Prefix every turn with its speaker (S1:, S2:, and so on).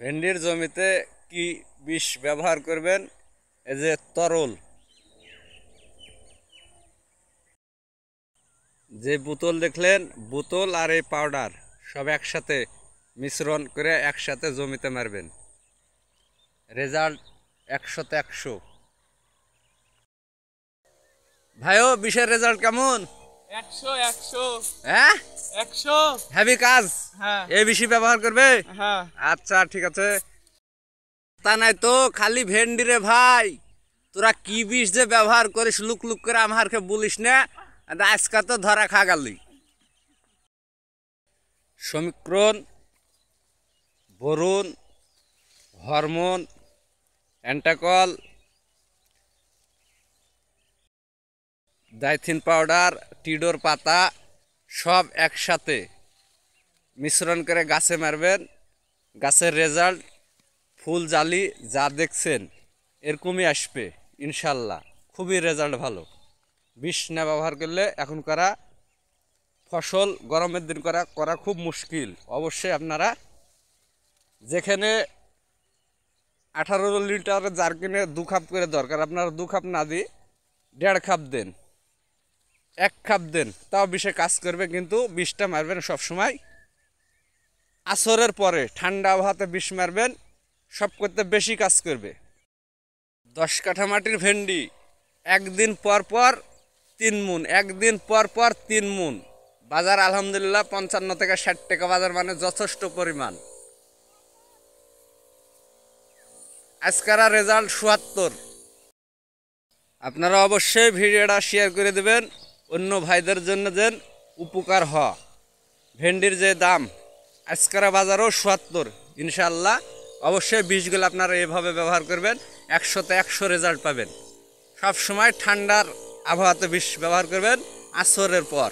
S1: ভেন্ডির জমিতে কি বিষ ব্যবহার করবেন? এই যে তরল, যে বোতল দেখলেন, বোতল আর এই পাউডার সব একসাথে মিশ্রণ করে একসাথে জমিতে মারবেন। রেজাল্ট 100তে 100। ভাইও বিষের রেজাল্ট কেমন?
S2: 100 100
S1: হ্যাঁ
S2: 100।
S1: হেভি কাজ।
S2: হ্যাঁ
S1: এই বিষই ব্যবহার করবে?
S2: হ্যাঁ।
S1: আচ্ছা ঠিক আছে। তা নাই তো খালি ভেন্ডি রে ভাই, তোরা কি বিষ যে ব্যবহার করিস লুক লুক করে আমারকে বলিস না, আজকে তো ধরা খা গেলি। সমীকরণ, বোরন, হরমোন, অ্যান্টাকল, ডাইথিন পাউডার, টিডোর পাতা সব একসাথে মিশ্রণ করে গাছে মারবেন। গাছের রেজাল্ট ফুল জালি যা দেখছেন এরকমই আসবে ইনশাল্লাহ। খুবই রেজাল্ট ভালো। বিষ না ব্যবহার করলে এখন করা ফসল গরমের দিন করা খুব মুশকিল। অবশ্যই আপনারা যেখানে 18 লিটারের জারকিনে 2 কাপ করে দরকার, আপনারা 2 কাপ না দিয়ে 1.5 কাপ দেন, 1 কাপ দেন, তাও বিষে কাজ করবে। কিন্তু বিষটা মারবেন সবসময় আসরের পরে, ঠান্ডা আবহাওয়াতে বিষ মারবেন, সব করতে বেশি কাজ করবে। 10 কাঠা মাটির ভেন্ডি একদিন পর পর 3 মুন, একদিন পর পর 3 মুন। বাজার আলহামদুলিল্লাহ 55 থেকে 60 টাকা বাজার, মানে যথেষ্ট পরিমাণ। আজকার রেজাল্ট 77। আপনারা অবশ্যই ভিডিওটা শেয়ার করে দেবেন অন্য ভাইদের জন্য যেন উপকার হয়। ভেন্ডির যে দাম আজকার বাজারও 77 ইনশাল্লাহ। অবশ্যই বিষগুলো আপনারা এভাবে ব্যবহার করবেন, 100তে 100 রেজাল্ট পাবেন। সব সময় ঠান্ডার আবহাওয়াতে বিষ ব্যবহার করবেন আসরের পর।